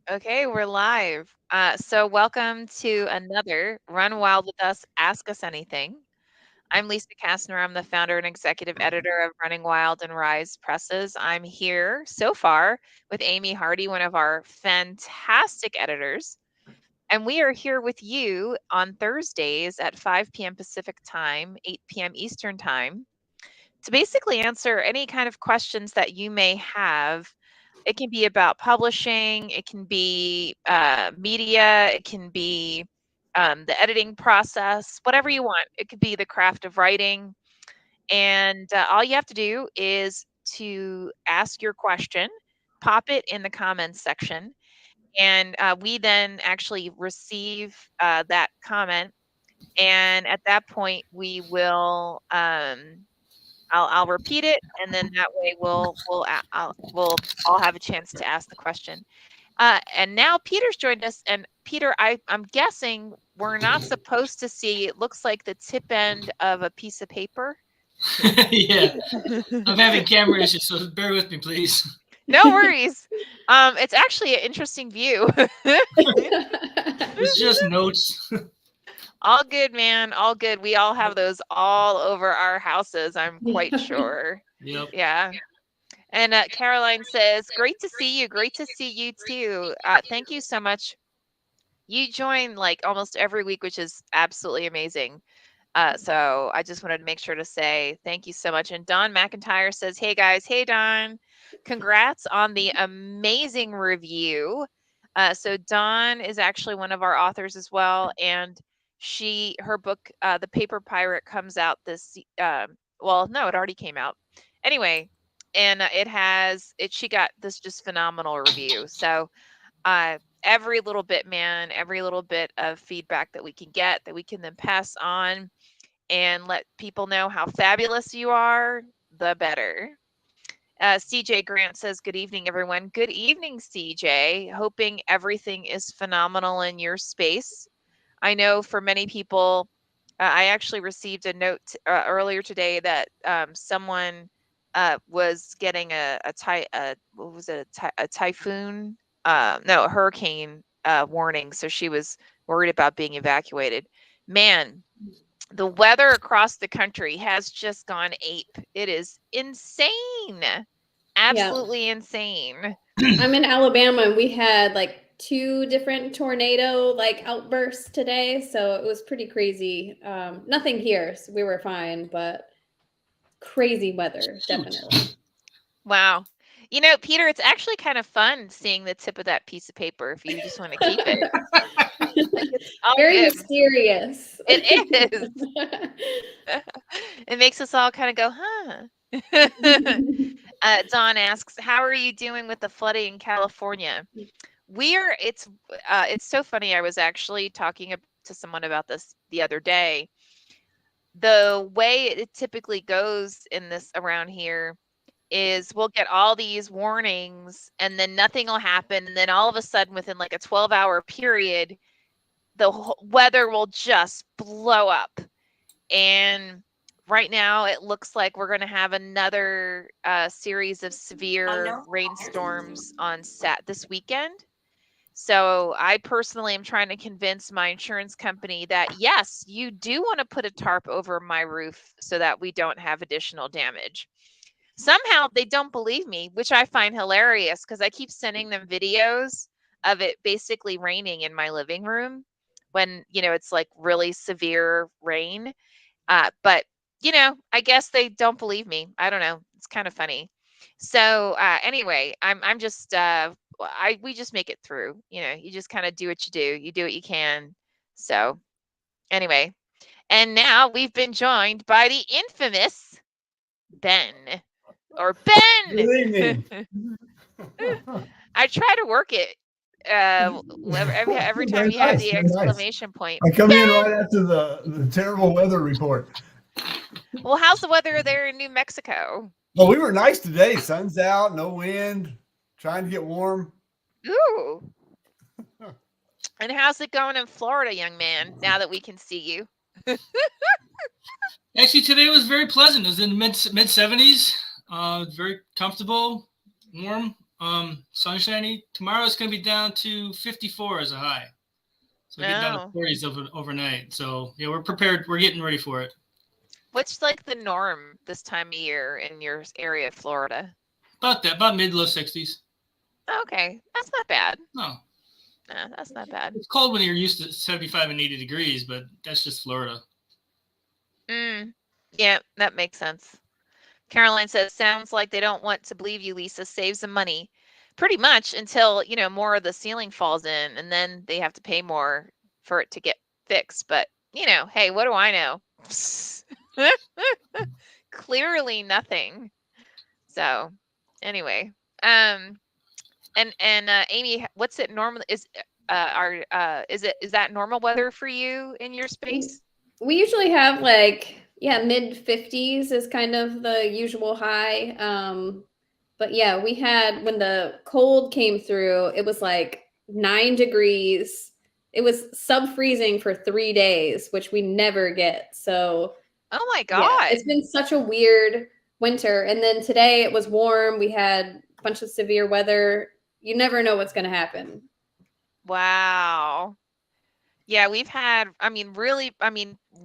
Okay, we're live. So welcome to another Run Wild with Us, Ask Us Anything. I'm Lisa Kastner. I'm the founder and executive editor of Running Wild and RIZE presses. I'm here so far with Amy Hardy, one of our fantastic editors. And we are here with you on Thursdays at 5 p.m. Pacific time, 8 p.m. Eastern time, to basically answer any kind of questions that you may have. It can be about publishing, it can be media, it can be the editing process, whatever you want. It could be the craft of writing. And all you have to do is to ask your question, pop it in the comments section, and we then actually receive that comment. And at that point, we will I'll repeat it, and then that way we'll all have a chance to ask the question. And now Peter's joined us, and Peter, I'm guessing we're not supposed to see. It looks like the tip end of a piece of paper. Yeah, I'm having camera issues, so bear with me, please. No worries. It's actually an interesting view. It's just notes. All good, man. All good. We all have those all over our houses, I'm quite sure. Yep. Yeah. And Caroline says, great to see you. Great to see you too. Thank you so much. You join like almost every week, which is absolutely amazing. So I just wanted to make sure to say thank you so much. And Don McIntyre says, hey guys, hey Don, congrats on the amazing review. So Dawn is actually one of our authors as well, and her book, The Paper Pirate, comes out this. Well, no, it already came out. Anyway, and she got this just phenomenal review. So every little bit, man, every little bit of feedback that we can get, that we can then pass on and let people know how fabulous you are, the better. CJ Grant says, good evening, everyone. Good evening, CJ. Hoping everything is phenomenal in your space. I know for many people, I actually received a note earlier today that someone was getting what was it, a typhoon? No, a hurricane warning. So she was worried about being evacuated. Man, the weather across the country has just gone ape. It is insane. Yeah. Absolutely insane. I'm in Alabama and we had like 2 different tornado like outbursts today, so it was pretty crazy. Nothing here, so we were fine, but crazy weather, definitely. Wow. You know, Peter, it's actually kind of fun seeing the tip of that piece of paper if you just want to keep it. Like, it's all Very good. mysterious. It is. It makes us all kind of go, huh? Don asks, how are you doing with the flooding in California? It's so funny. I was actually talking to someone about this the other day. The way it typically goes in this around here is we'll get all these warnings and then nothing will happen. And then all of a sudden, within like a 12-hour period, the weather will just blow up. And right now, it looks like we're going to have another series of severe rainstorms on this weekend. So I personally am trying to convince my insurance company that, yes, you do want to put a tarp over my roof so that we don't have additional damage. Somehow they don't believe me, which I find hilarious because I keep sending them videos of it basically raining in my living room when, it's like really severe rain. But, I guess they don't believe me. I don't know. It's kind of funny. So anyway, I'm just we just make it through. You just kind of do what you do. You do what you can. So anyway, and now we've been joined by the infamous Ben or Ben. Good evening. I try to work it every time you have the exclamation point. I come in right after the terrible weather report. Well, how's the weather there in New Mexico? Well, we were nice today. Sun's out, no wind, trying to get warm. Ooh. And how's it going in Florida, young man, now that we can see you? Actually, today was very pleasant. It was in mid 70s. Very comfortable, warm. Sunshiny. Tomorrow it's going to be down to 54 as a high. So getting down to 40s overnight. So yeah, we're prepared. We're getting ready for it. What's like the norm this time of year in your area of Florida? About mid low 60s. Okay, that's not bad. No, that's not bad. It's cold when you're used to 75 and 80 degrees, but that's just Florida. Yeah, that makes sense. Caroline says, sounds like they don't want to believe you, Lisa. Save some money. Pretty much until, more of the ceiling falls in, and then they have to pay more for it to get fixed. But, hey, what do I know? Clearly nothing. So anyway, and Amy, what's it normal? Is that normal weather for you in your space? We usually have mid 50s is kind of the usual high. But yeah, we had, when the cold came through, it was like 9 degrees. It was sub-freezing for 3 days, which we never get. So, oh my God. Yeah, it's been such a weird winter. And then today it was warm. We had a bunch of severe weather. You never know what's going to happen. Wow. Yeah, we've had,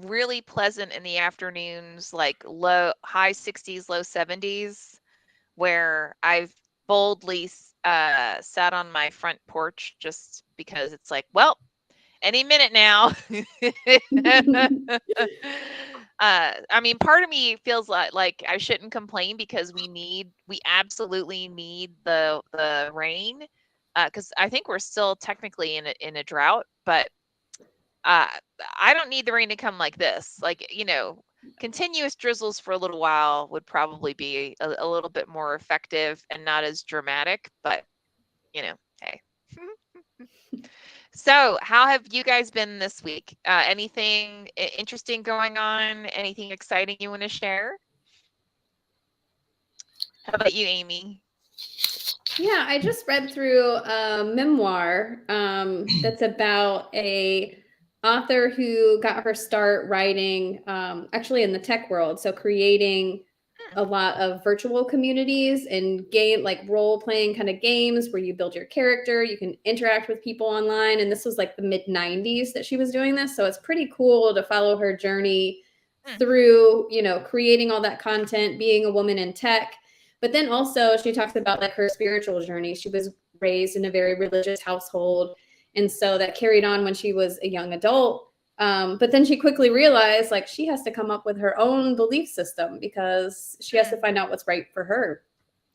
really pleasant in the afternoons, like high 60s, low 70s, where I've boldly sat on my front porch just because it's like, well, any minute now. Part of me feels like I shouldn't complain because we absolutely need the rain, because I think we're still technically in a drought, but I don't need the rain to come like this. Continuous drizzles for a little while would probably be a little bit more effective and not as dramatic, but hey. So how have you guys been this week? Anything interesting going on? Anything exciting you want to share? How about you, Amy? Yeah, I just read through a memoir that's about a author who got her start writing actually in the tech world. So creating a lot of virtual communities and role-playing kind of games where you build your character, you can interact with people online. And this was like the mid 90s that she was doing this. So it's pretty cool to follow her journey through, creating all that content, being a woman in tech. But then also she talks about her spiritual journey. She was raised in a very religious household. And so that carried on when she was a young adult. But then she quickly realized she has to come up with her own belief system because she has to find out what's right for her.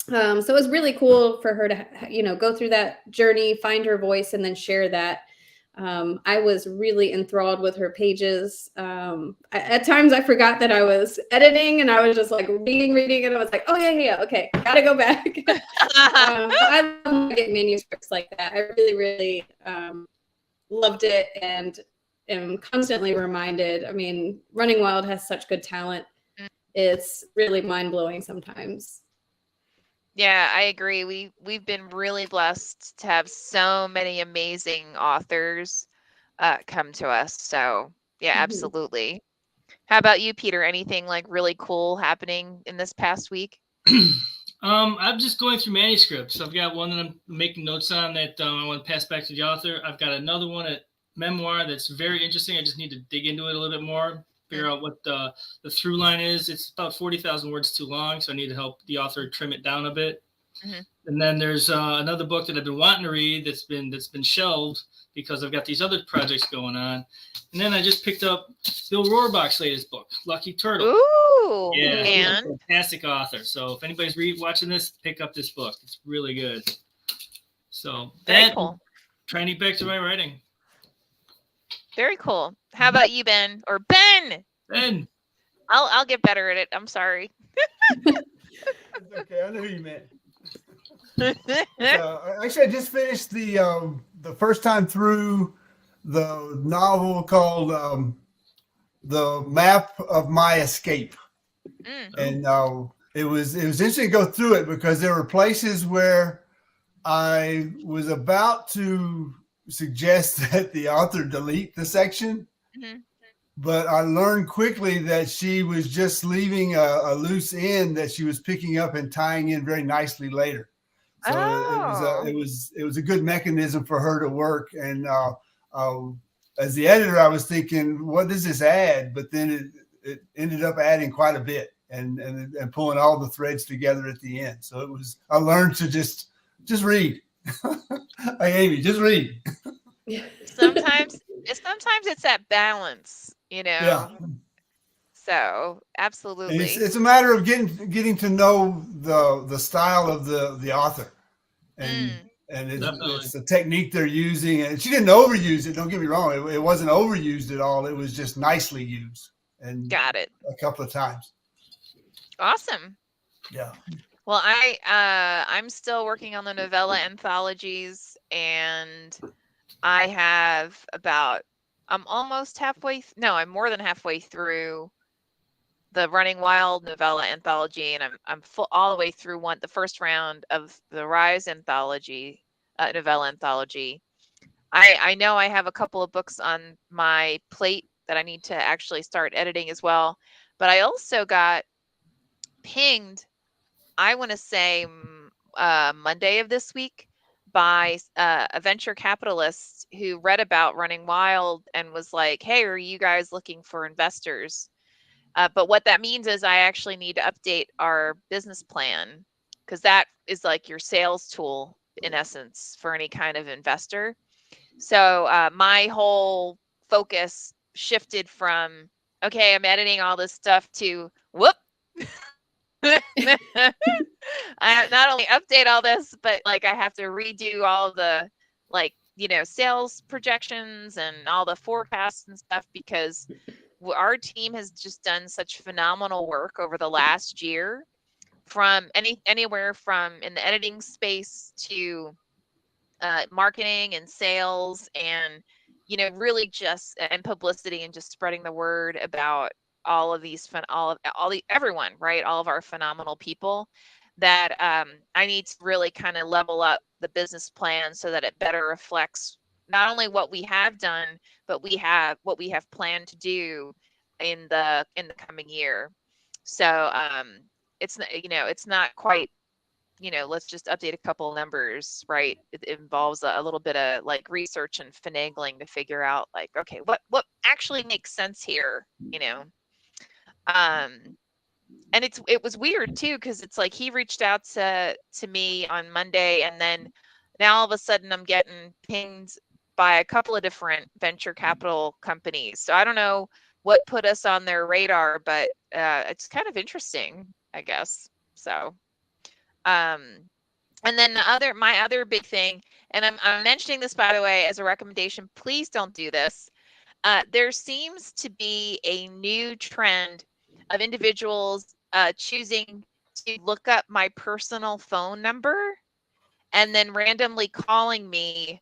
So it was really cool for her to, go through that journey, find her voice, and then share that. I was really enthralled with her pages. At times I forgot that I was editing and I was just reading, and I was like, oh yeah, okay, gotta go back. I love getting manuscripts like that. I really, really loved it and am constantly reminded. Running Wild has such good talent. It's really mind-blowing sometimes. Yeah, I agree. We've been really blessed to have so many amazing authors come to us. So yeah, absolutely. How about you, Peter? Anything really cool happening in this past week? I'm just going through manuscripts. I've got one that I'm making notes on that I want to pass back to the author. I've got another one at memoir that's very interesting. I just need to dig into it a little bit more, figure out what the through line is. It's about 40,000 words too long, so I need to help the author trim it down a bit. And then there's another book that I've been wanting to read that's been shelved because I've got these other projects going on. And then I just picked up Bill Rohrbach's latest book, Lucky Turtle. Ooh, yeah, and he's a fantastic author. So if anybody's watching this, pick up this book. It's really good. So very cool. Trying to get back to my writing. Very cool. How about you, Ben? Or Ben? Ben. I'll get better at it. I'm sorry. It's okay. I know who you meant. Actually, I just finished the first time through the novel called "The Map of My Escape," and it was interesting to go through it because there were places where I was about to suggest that the author delete the section, but I learned quickly that she was just leaving a loose end that she was picking up and tying in very nicely later. So it was a good mechanism for her to work. And as the editor, I was thinking, what does this add? But then it ended up adding quite a bit and pulling all the threads together at the end. So I learned to just read. Hey, Amy, just read. Sometimes it's that balance, you know. Yeah. So And absolutely. it's a matter of getting to know the style of the author, and it's a technique they're using. And she didn't overuse it. Don't get me wrong; it wasn't overused at all. It was just nicely used, and Got it. a couple of times. Awesome. Yeah. Well, I'm still working on the novella anthologies, and I have I'm almost halfway. No, I'm more than halfway through the Running Wild novella anthology, and I'm all the way through the first round of the Rise anthology, novella anthology. I know I have a couple of books on my plate that I need to actually start editing as well, but I also got pinged, I want to say Monday of this week, by a venture capitalist who read about Running Wild and was like, "Hey, are you guys looking for investors?" But what that means is I actually need to update our business plan, because that is like your sales tool in essence for any kind of investor. So my whole focus shifted from, okay, I'm editing all this stuff, to whoop. I not only update all this, but like I have to redo all the, like, sales projections and all the forecasts and stuff, because our team has just done such phenomenal work over the last year, from anywhere from in the editing space to marketing and sales, and really just, and publicity, and just spreading the word about all of these everyone, right, all of our phenomenal people, that I need to really kind of level up the business plan so that it better reflects not only what we have done, but what we have planned to do in the coming year. So it's not quite, let's just update a couple numbers, right? It involves a little bit of like research and finagling to figure out, like, okay, what actually makes sense here, um and it was weird too, because it's like he reached out to me on Monday, and then now all of a sudden I'm getting pinged by a couple of different venture capital companies. So I don't know what put us on their radar, but it's kind of interesting, I guess. So um and then my other big thing, and I'm mentioning this, by the way, as a recommendation, please don't do this. There seems to be a new trend of individuals choosing to look up my personal phone number and then randomly calling me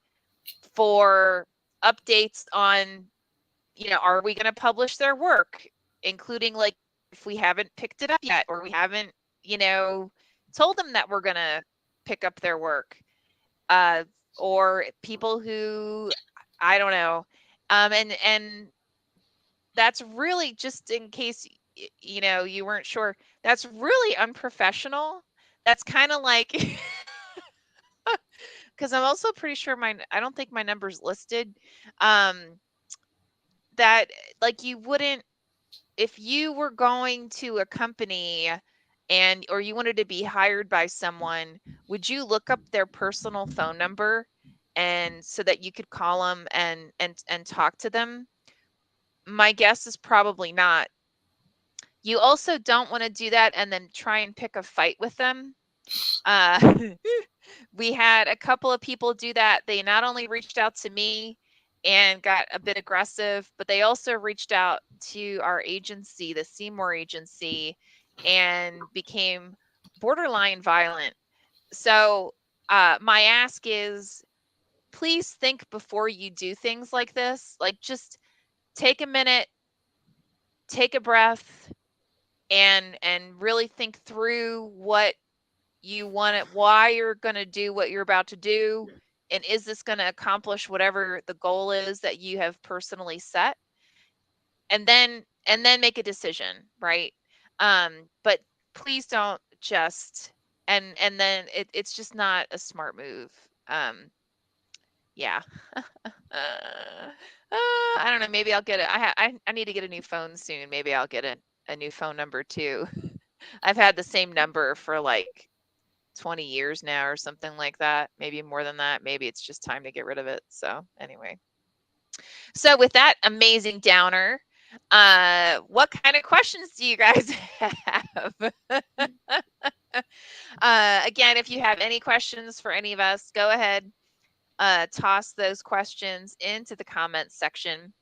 for updates on, are we going to publish their work, including like if we haven't picked it up yet, or we haven't, told them that we're going to pick up their work, or people who, I don't know. And that's really, just in case you weren't sure, that's really unprofessional. That's kind of like, because I'm also pretty sure I don't think my number's listed. Um, that, like, you wouldn't, if you were going to a company or you wanted to be hired by someone, would you look up their personal phone number, and so that you could call them and talk to them? My guess is probably not. You also don't want to do that and then try and pick a fight with them. We had a couple of people do that. They not only reached out to me and got a bit aggressive, but they also reached out to our agency, the Seymour agency, and became borderline violent. So my ask is, please think before you do things like this. Like, just take a minute, take a breath, and really think through what you want it, why you're going to do what you're about to do, and is this going to accomplish whatever the goal is that you have personally set, and then make a decision, right? But please don't just and then it's just not a smart move. Yeah. I don't know. Maybe I'll get it. I need to get a new phone soon. Maybe I'll get a new phone number too. I've had the same number for like 20 years now or something like that. Maybe more than that. Maybe it's just time to get rid of it. So anyway. So with that amazing downer, what kind of questions do you guys have? Again, if you have any questions for any of us, go ahead, toss those questions into the comments section.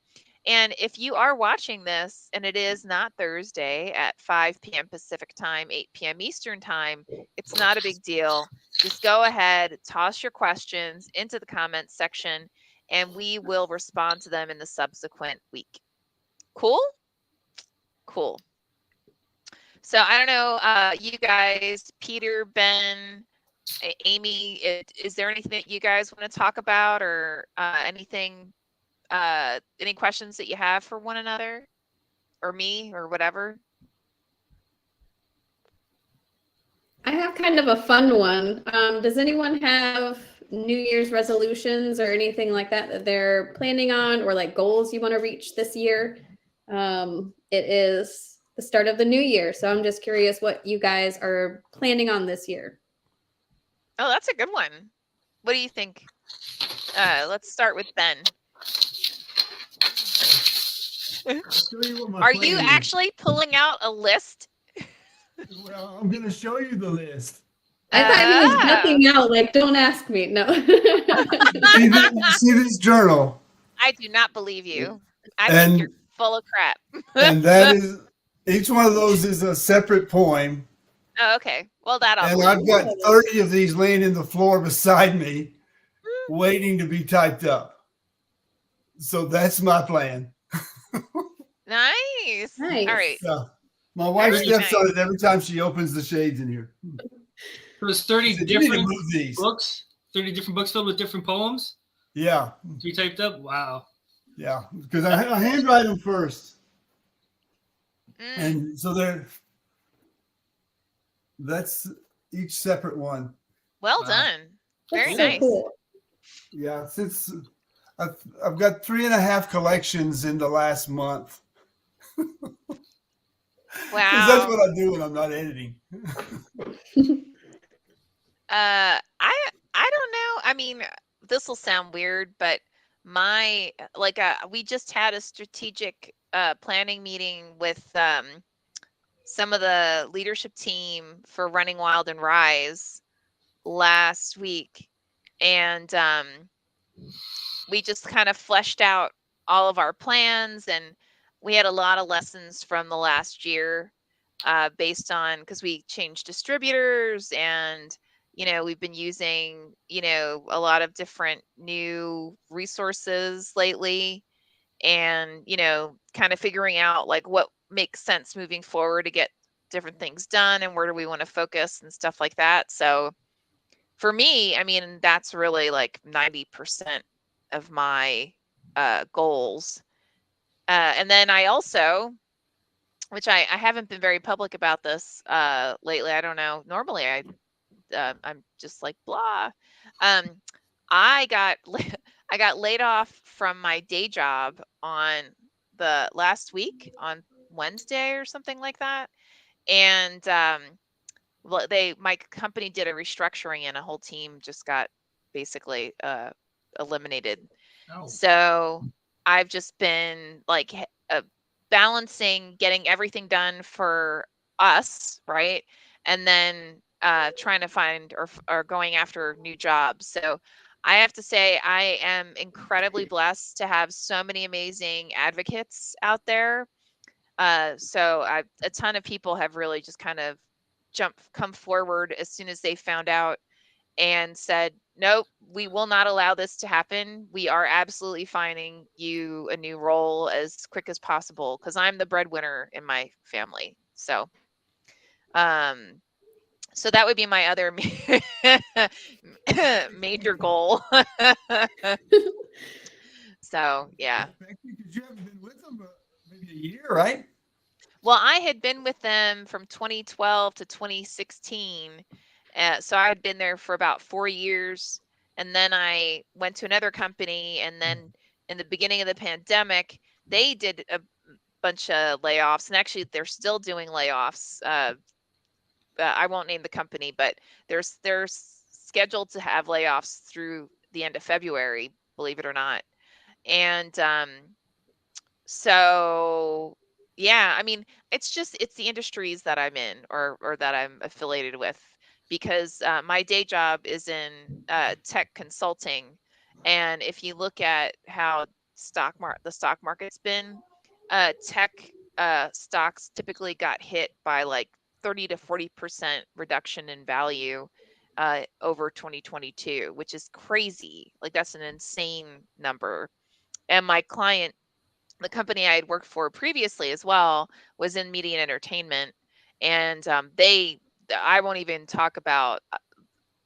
And if you are watching this and it is not Thursday at 5 p.m. Pacific time, 8 p.m. Eastern time, it's not a big deal. Just go ahead, toss your questions into the comments section, and we will respond to them in the subsequent week. Cool? Cool. So I don't know, you guys, Peter, Ben, Amy, is there anything that you guys want to talk about, or anything, any questions that you have for one another or me or whatever? I have kind of a fun one. Does anyone have New Year's resolutions or anything like that that they're planning on, or like goals you want to reach this year? It is the start of the new year, so I'm just curious what you guys are planning on this year. Oh, that's a good one. What do you think? Let's start with Ben. Are you actually pulling out a list? Well, I'm going to show you the list. I thought he was ducking out, like, don't ask me. No. see this journal? I do not believe you. I think you're full of crap. And that is, each one of those is a separate poem. Oh, okay. Well, And I've got 30 of these laying in the floor beside me, waiting to be typed up. So that's my plan. Nice. All right. Yeah. My wife steps on it every time she opens the shades in here. There's 30 different books, 30 different books filled with different poems. Yeah. To be typed up. Wow. Yeah, because I handwrite them first. And so that's each separate one. Well done. Very nice. Cool. Yeah, since I've got 3.5 collections in the last month. Wow. That's what I do when I'm not editing. I don't know. I mean, this will sound weird, but we just had a strategic planning meeting with some of the leadership team for Running Wild and RIZE last week, and we just kind of fleshed out all of our plans, and we had a lot of lessons from the last year, based on, because we changed distributors, and we've been using a lot of different new resources lately, and kind of figuring out like what makes sense moving forward to get different things done, and where do we want to focus and stuff like that. So for me, I mean, that's really like 90% of my goals. And then I also, which I haven't been very public about this lately. I don't know. Normally I'm just like blah. I got laid off from my day job on the last week on Wednesday or something like that, and my company did a restructuring and a whole team just got basically eliminated. Oh. So I've just been like balancing getting everything done for us, right? And then trying to find or going after new jobs. So I have to say I am incredibly blessed to have so many amazing advocates out there. So a ton of people have really just kind of come forward as soon as they found out and said, nope, we will not allow this to happen. We are absolutely finding you a new role as quick as possible, because I'm the breadwinner in my family. So so that would be my other major goal. So yeah. Because you haven't been with them maybe a year, right? Well, I had been with them from 2012 to 2016, So I had been there for about 4 years, and then I went to another company, and then in the beginning of the pandemic, they did a bunch of layoffs, and actually they're still doing layoffs. I won't name the company, but they're scheduled to have layoffs through the end of February, believe it or not. And so yeah, I mean, it's the industries that I'm in, or that I'm affiliated with, because my day job is in tech consulting, and if you look at how the stock market's been, tech stocks typically got hit by like 30 to 40% reduction in value over 2022, which is crazy. Like, that's an insane number. And my client, the company I had worked for previously as well, was in media and entertainment, and I won't even talk about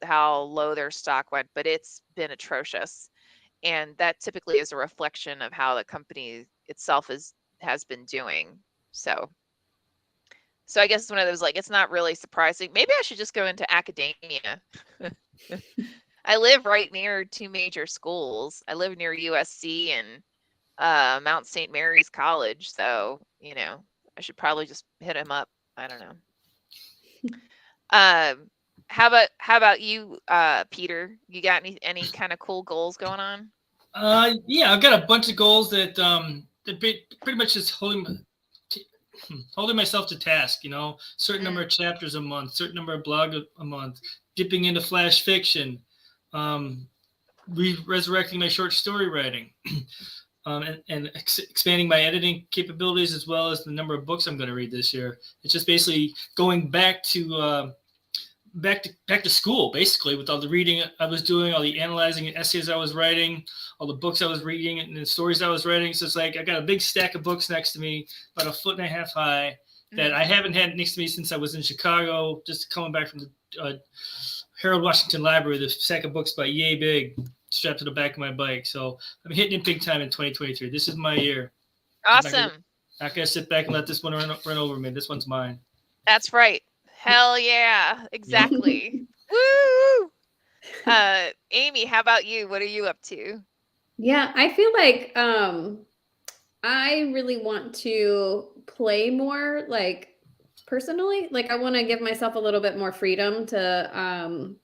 how low their stock went, but it's been atrocious, and that typically is a reflection of how the company itself has been doing. So I guess it's one of those, like, it's not really surprising. Maybe I should just go into academia. I live right near two major schools. I live near USC and Mount St. Mary's College, so I should probably just hit him up. I don't know. How about you, Peter? You got any kind of cool goals going on? Yeah, I've got a bunch of goals that pretty much just holding myself to task. Certain number of chapters a month, certain number of blog a month, dipping into flash fiction, resurrecting my short story writing. And expanding my editing capabilities, as well as the number of books I'm going to read this year. It's just basically going back to school, basically, with all the reading I was doing, all the analyzing and essays I was writing, all the books I was reading, and the stories I was writing. So it's like I got a big stack of books next to me, about 1.5 feet high, that I haven't had next to me since I was in Chicago, just coming back from the Harold Washington Library. The stack of books about yay big, strapped to the back of my bike. So I'm hitting it big time in 2023. This is my year. Awesome. Not gonna sit back and let this one run over me. This one's mine. That's right. Hell yeah. Exactly. Woo! Amy, how about you? What are you up to? Yeah, I feel like I really want to play more, like, personally. Like, I want to give myself a little bit more freedom to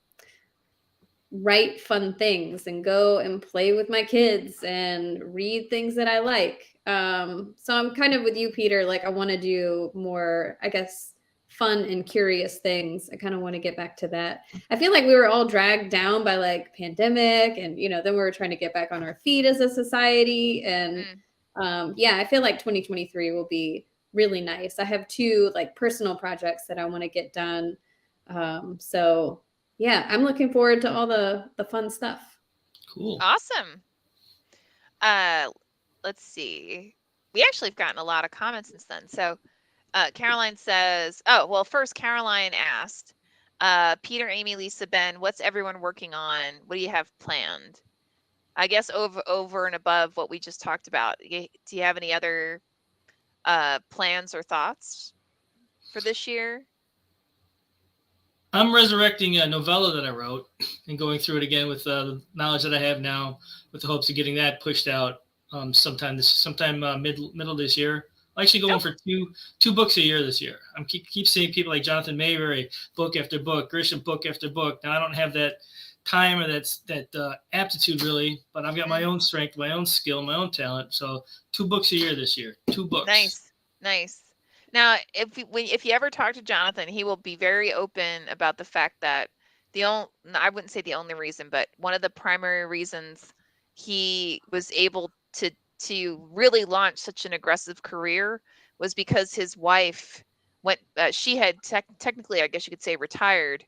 write fun things and go and play with my kids and read things that I like. So I'm kind of with you, Peter. Like, I want to do more, I guess, fun and curious things. I kind of want to get back to that. I feel like we were all dragged down by like pandemic, and then we were trying to get back on our feet as a society. And yeah, I feel like 2023 will be really nice. I have 2 like personal projects that I want to get done. So yeah, I'm looking forward to all the fun stuff. Cool. Awesome. Let's see. We actually have gotten a lot of comments since then. So Caroline says, oh, well, first Caroline asked, Peter, Amy, Lisa, Ben, what's everyone working on? What do you have planned? I guess over and above what we just talked about, do you have any other plans or thoughts for this year? I'm resurrecting a novella that I wrote and going through it again with the knowledge that I have now, with the hopes of getting that pushed out sometime middle this year. I'm actually going for two books a year this year. I'm keep seeing people like Jonathan Mayberry, book after book, Grisham, book after book. Now I don't have that time or that aptitude really, but I've got my own strength, my own skill, my own talent. So 2 books a year this year. 2 books. Nice. Now, if you ever talk to Jonathan, he will be very open about the fact that I wouldn't say the only reason, but one of the primary reasons he was able to really launch such an aggressive career was because his wife she had technically, I guess you could say, retired,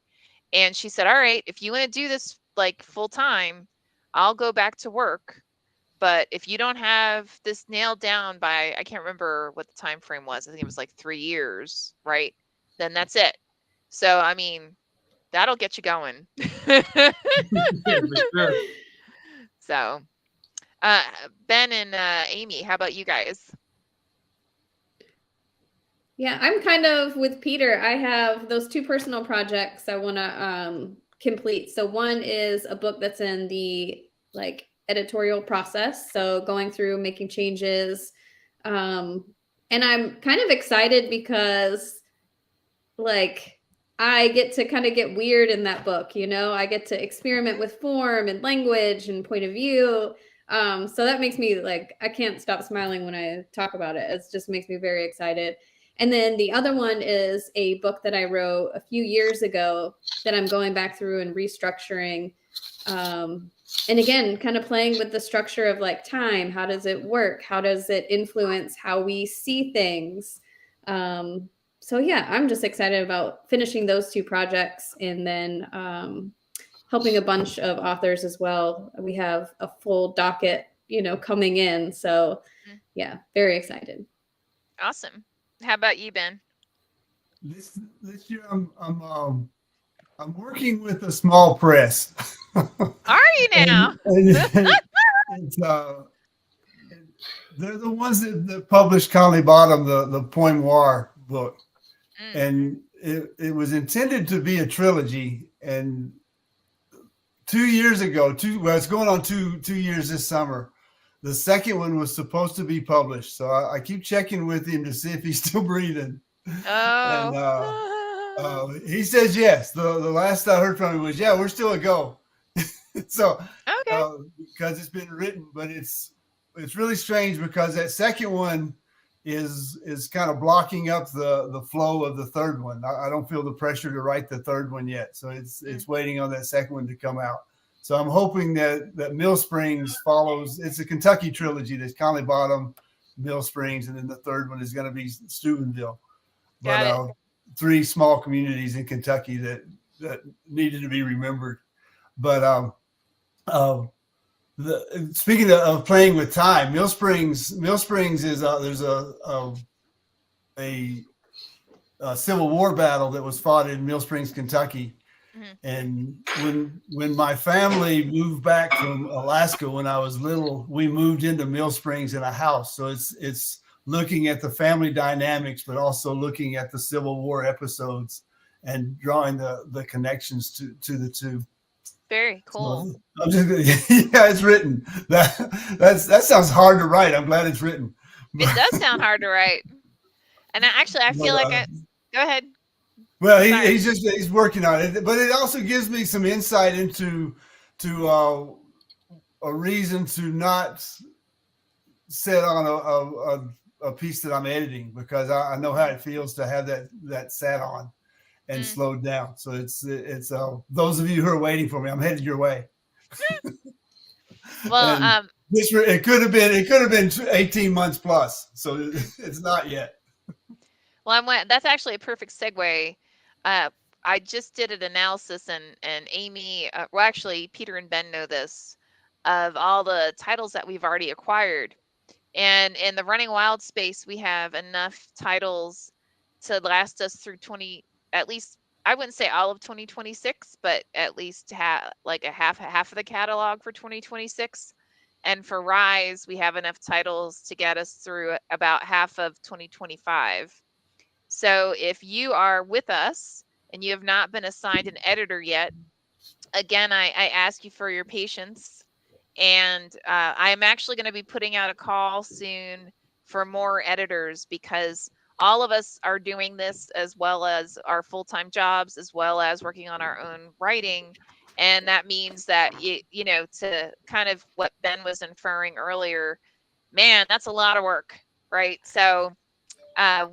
and she said, all right, if you want to do this like full time, I'll go back to work. But if you don't have this nailed down by, I can't remember what the time frame was, I think it was like 3 years, right? Then that's it. So I mean, that'll get you going. Yeah, for sure. So Ben and Amy, how about you guys? Yeah, I'm kind of with Peter. I have those 2 personal projects I want to complete. So one is a book that's in the like editorial process, so going through making changes, and I'm kind of excited because like I get to kind of get weird in that book, you know. I get to experiment with form and language and point of view. So that makes me like I can't stop smiling when I talk about it. It just makes me very excited. And then the other one is a book that I wrote a few years ago that I'm going back through and restructuring. And again, kind of playing with the structure of like time. How does it work? How does it influence how we see things? So yeah, I'm just excited about finishing those 2 projects and then helping a bunch of authors as well. We have a full docket, you know, coming in. So yeah, very excited. Awesome. How about you, Ben? This year I'm working with a small press. Are you now? It's, they're the ones that published Conley Bottom, the Poem Noir book. And it was intended to be a trilogy. And 2 years ago, it's going on two years this summer. The second one was supposed to be published. So I keep checking with him to see if he's still breathing. Oh. And he says yes. The last I heard from him was, yeah, we're still a go. So Okay. because it's been written, but it's really strange because that second one is kind of blocking up the flow of the third one. I don't feel the pressure to write the third one yet, so it's waiting on that second one to come out. So I'm hoping that Mill Springs follows. It's a Kentucky trilogy. There's Conley Bottom, Mill Springs, and then the third one is going to be Steubenville. But 3 small communities in Kentucky that needed to be remembered. But speaking of playing with time, Mill Springs is there's a Civil War battle that was fought in Mill Springs, Kentucky. And when my family moved back from Alaska when I was little, we moved into Mill Springs in a house. So it's looking at the family dynamics, but also looking at the Civil War episodes and drawing the connections to the 2. Very cool. So I'm just yeah, it's written. That sounds hard to write. I'm glad it's written. It does sound hard to write. And I feel like go ahead. Well, he's working on it, but it also gives me some insight into a reason to not sit on a piece that I'm editing, because I know how it feels to have that sat on and slowed down. So it's those of you who are waiting for me, I'm headed your way. Well, it could have been 18 months plus, so it's not yet. Well, that's actually a perfect segue. I just did an analysis, and Amy, well, actually, Peter and Ben know this, of all the titles that we've already acquired. And in the Running Wild space, we have enough titles to last us through at least, I wouldn't say all of 2026, but at least like half of the catalog for 2026. And for Rise, we have enough titles to get us through about half of 2025. So if you are with us and you have not been assigned an editor yet, again, I ask you for your patience. And I'm actually going to be putting out a call soon for more editors, because all of us are doing this, as well as our full-time jobs, as well as working on our own writing. And that means that, you know, to kind of what Ben was inferring earlier, man, that's a lot of work, right? So I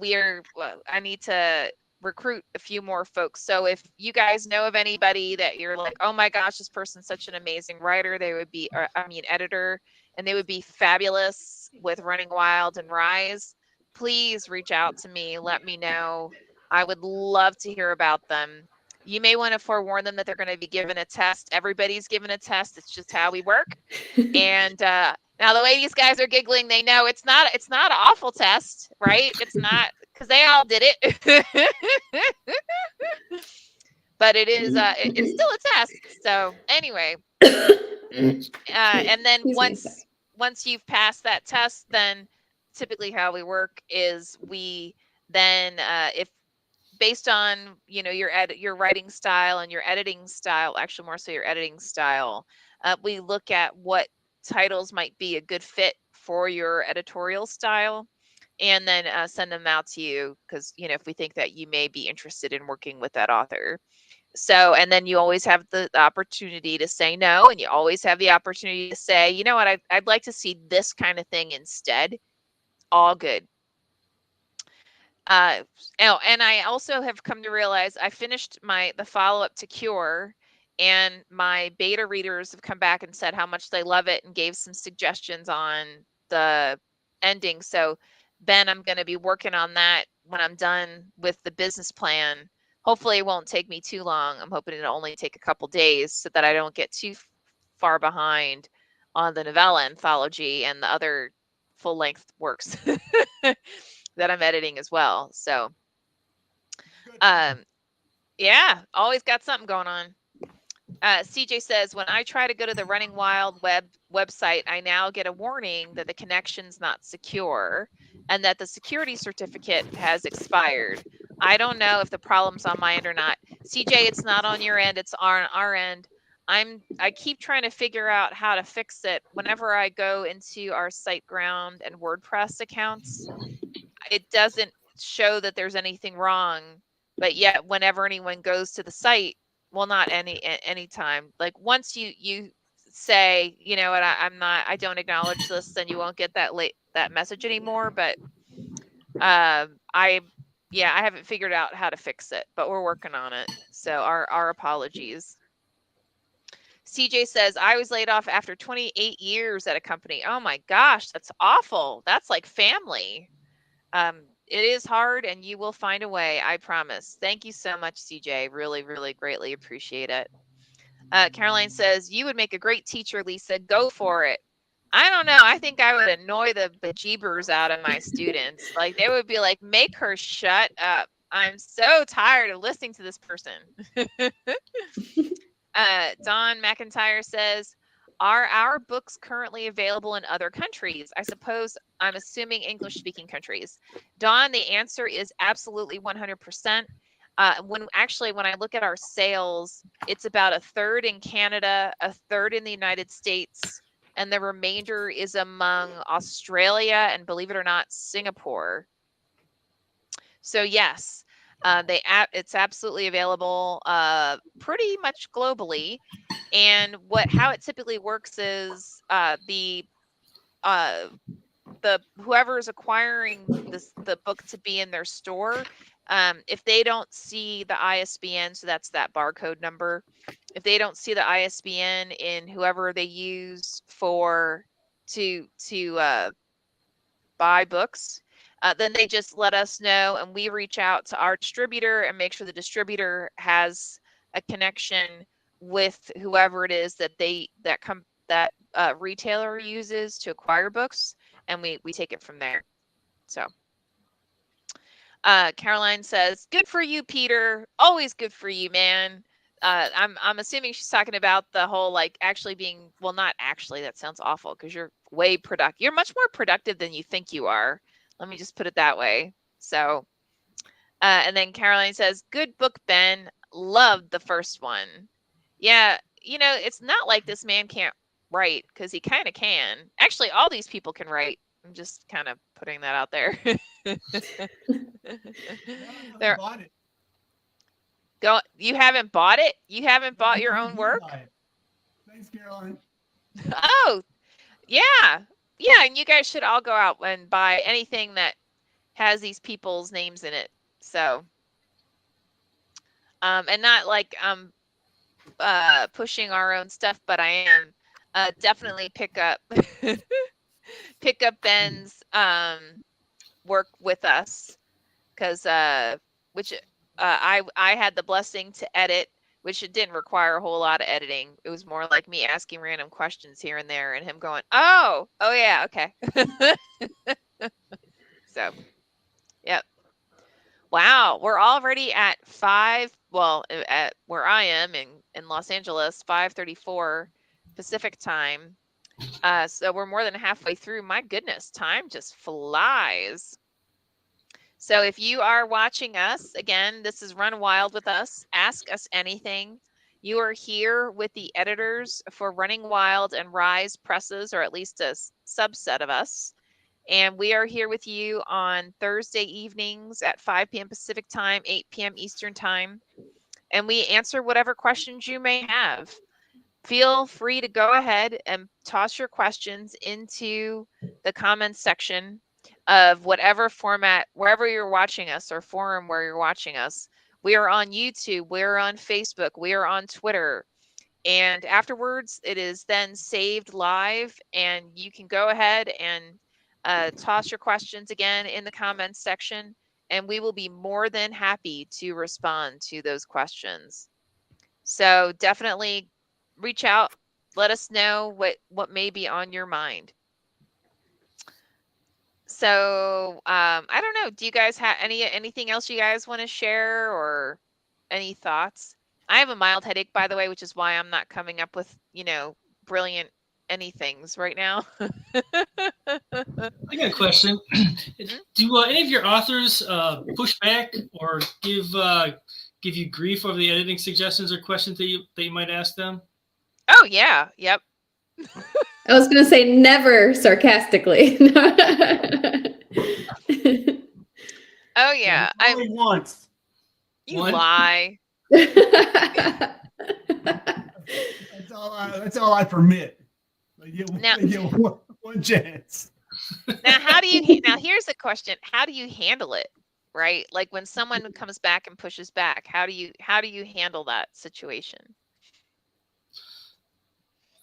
need to recruit a few more folks. So if you guys know of anybody that you're like, oh my gosh, this person's such an amazing writer, they would be, editor, and they would be fabulous with Running Wild and RIZE, please reach out to me. Let me know. I would love to hear about them. You may want to forewarn them that they're going to be given a test. Everybody's given a test. It's just how we work. And now the way these guys are giggling, they know it's not an awful test, right? It's not, because they all did it. But it is it's still a test. So anyway, and then once you've passed that test, then typically how we work is we then if based on your writing style and your editing style, actually more so your editing style, we look at what titles might be a good fit for your editorial style, and then send them out to you, because if we think that you may be interested in working with that author. So, and then you always have the opportunity to say no, and you always have the opportunity to say, you know what, I'd like to see this kind of thing instead. All good. Oh, and I also have come to realize I finished the follow-up to Cure, and my beta readers have come back and said how much they love it and gave some suggestions on the ending. So, Ben, I'm going to be working on that when I'm done with the business plan. Hopefully it won't take me too long. I'm hoping it'll only take a couple days so that I don't get too far behind on the novella anthology and the other full-length works that I'm editing as well. So, yeah, always got something going on. CJ says, when I try to go to the Running Wild website, I now get a warning that the connection's not secure and that the security certificate has expired. I don't know if the problem's on my end or not. CJ, it's not on your end, it's on our end. I keep trying to figure out how to fix it. Whenever I go into our SiteGround and WordPress accounts, it doesn't show that there's anything wrong, but yet whenever anyone goes to the site, well, not any time, like once you say, you know what, I don't acknowledge this, then you won't get that message anymore. But I haven't figured out how to fix it, but we're working on it. So our apologies. CJ says, I was laid off after 28 years at a company. Oh my gosh, that's awful. That's like family. It is hard, and you will find a way, I promise. Thank you so much, CJ. Really, really greatly appreciate it. Caroline says, you would make a great teacher, Lisa. Go for it. I don't know. I think I would annoy the bejeebers out of my students. Like, they would be like, make her shut up. I'm so tired of listening to this person. Don McIntyre says, are our books currently available in other countries? I suppose, I'm assuming English-speaking countries. Dawn, the answer is absolutely 100%. When I look at our sales, it's about a third in Canada, a third in the United States, and the remainder is among Australia and, believe it or not, Singapore. So yes, it's absolutely available pretty much globally. And how it typically works is the whoever is acquiring the book to be in their store, if they don't see the ISBN, so that's that barcode number, if they don't see the ISBN in whoever they use to buy books, then they just let us know, and we reach out to our distributor and make sure the distributor has a connection with whoever it is that retailer uses to acquire books, and we take it from there. So Caroline says, good for you, Peter. Always good for you, man. I'm assuming she's talking about the whole, like, actually being, well, not actually, that sounds awful, because you're way productive. You're much more productive than you think you are. Let me just put it that way. So, and then Caroline says, good book, Ben. Loved the first one. Yeah, it's not like this man can't write, because he kind of can. Actually, all these people can write. I'm just kind of putting that out there. You haven't bought it? You haven't bought your own work? Thanks, Caroline. Oh, yeah. Yeah, and you guys should all go out and buy anything that has these people's names in it. So, and not like pushing our own stuff, but I am definitely pick up Ben's work with us, because which I had the blessing to edit, which it didn't require a whole lot of editing. It was more like me asking random questions here and there, and him going, oh yeah, okay. So, yep. Wow, we're already at 5. Well, at where I am in Los Angeles, 5:34 Pacific time. So we're more than halfway through. My goodness, time just flies. So if you are watching us, again, this is Run Wild with us. Ask us anything. You are here with the editors for Running Wild and RIZE presses, or at least a subset of us. And we are here with you on Thursday evenings at 5 p.m. Pacific time, 8 p.m. Eastern time. And we answer whatever questions you may have. Feel free to go ahead and toss your questions into the comments section of whatever format, wherever you're watching us, or forum where you're watching us. We are on YouTube, we're on Facebook, we are on Twitter. And afterwards, it is then saved live, and you can go ahead and toss your questions again in the comments section, and we will be more than happy to respond to those questions. So definitely reach out, let us know what may be on your mind. So I don't know, do you guys have anything else you guys want to share, or any thoughts? I have a mild headache, by the way, which is why I'm not coming up with, brilliant anythings right now. I got a question. Do any of your authors push back or give you grief over the editing suggestions or questions that you might ask them? Oh yeah, yep. I was going to say never sarcastically. Oh yeah, Only once. You One? lie. That's all I permit. They get one chance. Now here's the question: how do you handle it? Right, like when someone comes back and pushes back, how do you handle that situation?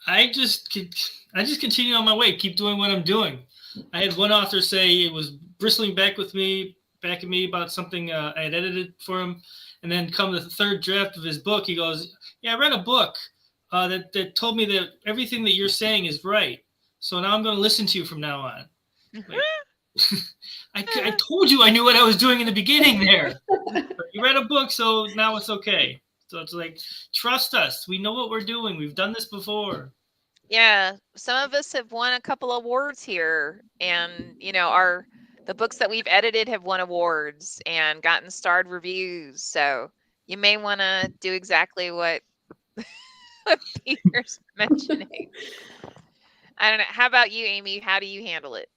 I just continue on my way, keep doing what I'm doing. I had one author say it was bristling back at me about something I had edited for him, and then come the third draft of his book, he goes, "Yeah, I read a book that told me that everything that you're saying is right. So now I'm going to listen to you from now on." Like, I told you I knew what I was doing in the beginning there. But you read a book, so now it's okay. So it's like, trust us. We know what we're doing. We've done this before. Yeah, some of us have won a couple awards here, and the books that we've edited have won awards and gotten starred reviews. So you may want to do exactly what Peter's mentioning. I don't know. How about you, Amy? How do you handle it?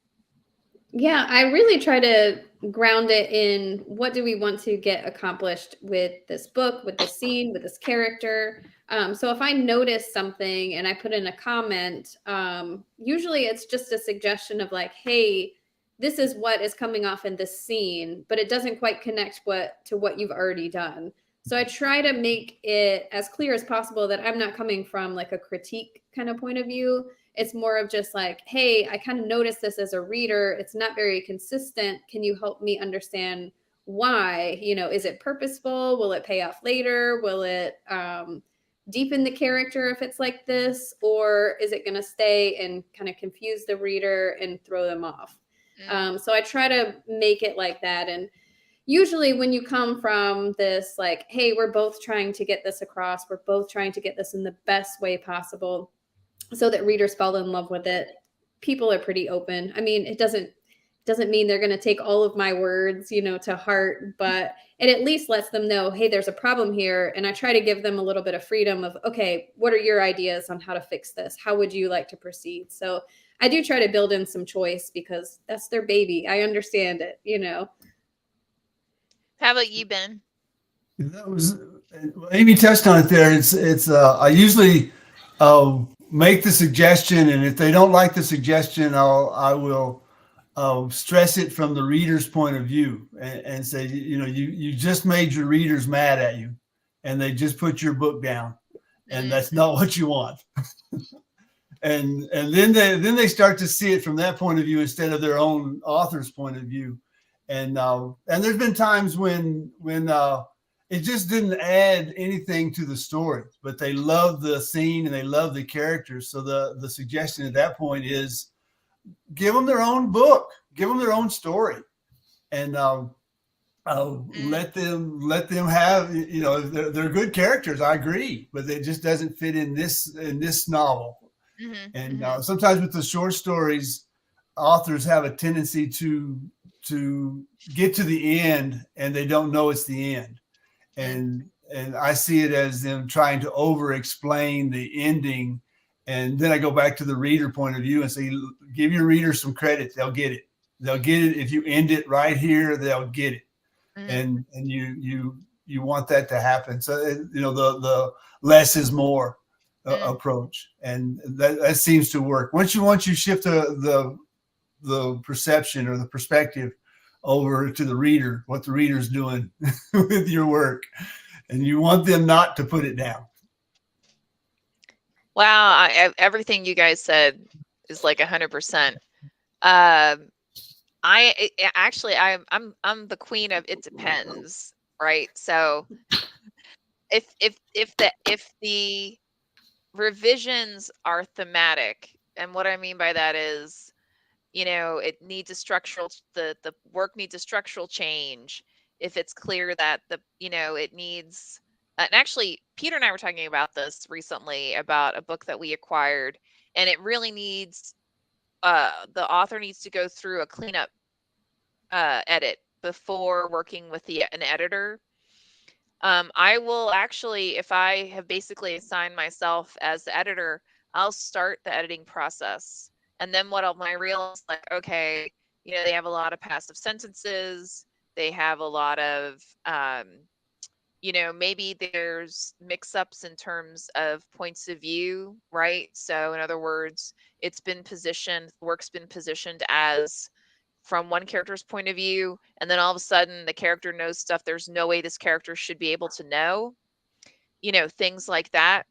Yeah, I really try to ground it in what do we want to get accomplished with this book, with this scene, with this character. So if I notice something and I put in a comment, usually it's just a suggestion of like, hey, this is what is coming off in this scene, but it doesn't quite connect to what you've already done. So I try to make it as clear as possible that I'm not coming from like a critique kind of point of view. It's more of just like, hey, I kind of noticed this as a reader. It's not very consistent. Can you help me understand why? Is it purposeful? Will it pay off later? Will it deepen the character if it's like this? Or is it going to stay and kind of confuse the reader and throw them off? So I try to make it like that. And usually when you come from this, like, hey, we're both trying to get this across. We're both trying to get this in the best way possible, so that readers fall in love with it. People are pretty open. I mean, it doesn't mean they're going to take all of my words, to heart, but it at least lets them know, hey, there's a problem here. And I try to give them a little bit of freedom of, okay, what are your ideas on how to fix this? How would you like to proceed? So I do try to build in some choice because that's their baby. I understand it, How about you, Ben? That was Amy touched on it there. It's I usually make the suggestion, and if they don't like the suggestion, I will stress it from the reader's point of view and say, you just made your readers mad at you, and they just put your book down, and that's not what you want. and then they start to see it from that point of view instead of their own author's point of view, and there's been times when it just didn't add anything to the story, but they love the scene and they love the characters. So the suggestion at that point is give them their own book, give them their own story, and let them have, they're good characters. I agree, but it just doesn't fit in this novel. And sometimes with the short stories, authors have a tendency to to get to the end and they don't know it's the end. And I see it as them trying to over explain the ending. And then I go back to the reader point of view and say, give your reader some credit. They'll get it. They'll get it. If you end it right here, they'll get it. And you want that to happen. So, the less is more approach. And that seems to work. Once you shift the perception or the perspective over to the reader, what the reader's doing with your work, and you want them not to put it down. Wow, everything you guys said is like 100%. I'm the queen of it depends, right? So if the revisions are thematic, and what I mean by that is, it needs the work needs a structural change. If it's clear that it needs, and actually Peter and I were talking about this recently about a book that we acquired, and it really needs, the author needs to go through a cleanup edit before working with an editor. I will actually, if I have basically assigned myself as the editor, I'll start the editing process. And then what I realize, like, okay, they have a lot of passive sentences. They have a lot of, maybe there's mix-ups in terms of points of view, right? So in other words, work's been positioned as from one character's point of view, and then all of a sudden the character knows stuff there's no way this character should be able to know, things like that.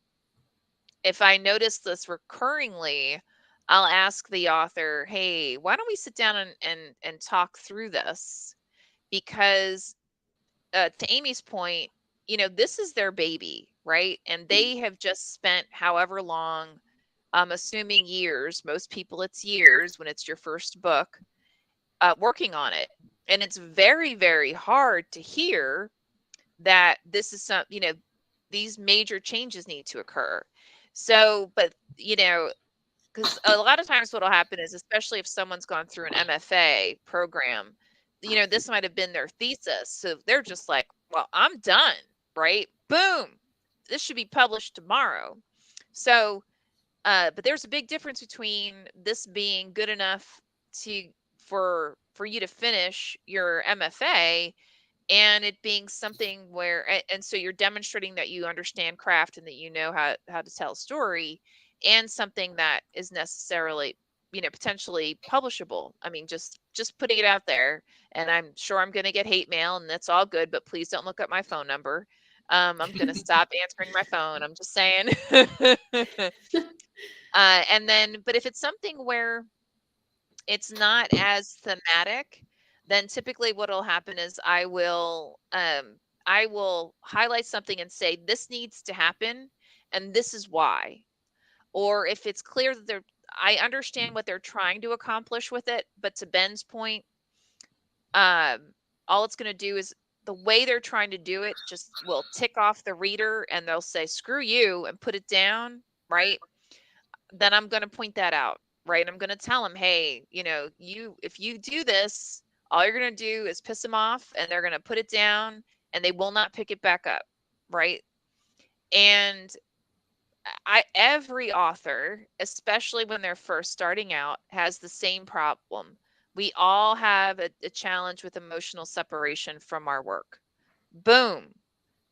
If I notice this recurringly, I'll ask the author, hey, why don't we sit down and talk through this? Because to Amy's point, this is their baby, right? And they have just spent however long, assuming years, most people it's years when it's your first book, working on it. And it's very, very hard to hear that this is these major changes need to occur. So, but, because a lot of times what will happen is, especially if someone's gone through an MFA program, this might have been their thesis. So they're just like, well, I'm done, right? Boom. This should be published tomorrow. So, but there's a big difference between this being good enough for you to finish your MFA and it being something where, and so you're demonstrating that you understand craft and that you know how to tell a story, and something that is necessarily, potentially publishable. I mean, just putting it out there, and I'm sure I'm going to get hate mail, and that's all good, but please don't look up my phone number. I'm going to stop answering my phone. I'm just saying. And then, but if it's something where it's not as thematic, then typically what will happen is I will highlight something and say, this needs to happen, and this is why. Or if it's clear that I understand what they're trying to accomplish with it, but to Ben's point, all it's going to do is the way they're trying to do it just will tick off the reader, and they'll say, screw you, and put it down, right? Then I'm going to point that out, right? I'm going to tell them, hey, if you do this, all you're going to do is piss them off, and they're going to put it down, and they will not pick it back up, right? And every author, especially when they're first starting out, has the same problem. We all have a challenge with emotional separation from our work. Boom.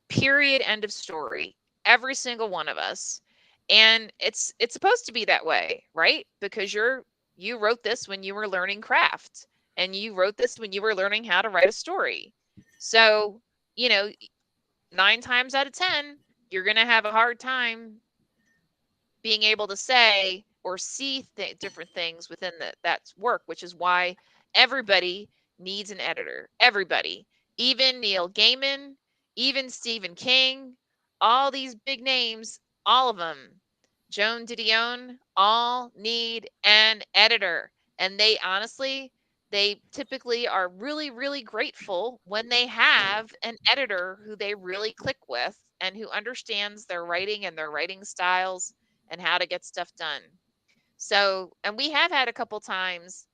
Period. End of story. Every single one of us. And it's supposed to be that way, right? Because you wrote this when you were learning craft, and you wrote this when you were learning how to write a story. So, 9 times out of 10, you're going to have a hard time being able to say or see different things within that work, which is why everybody needs an editor. Everybody, even Neil Gaiman, even Stephen King, all these big names, all of them, Joan Didion, all need an editor. And they typically are really, really grateful when they have an editor who they really click with and who understands their writing and their writing styles and how to get stuff done. So, and we have had a couple times,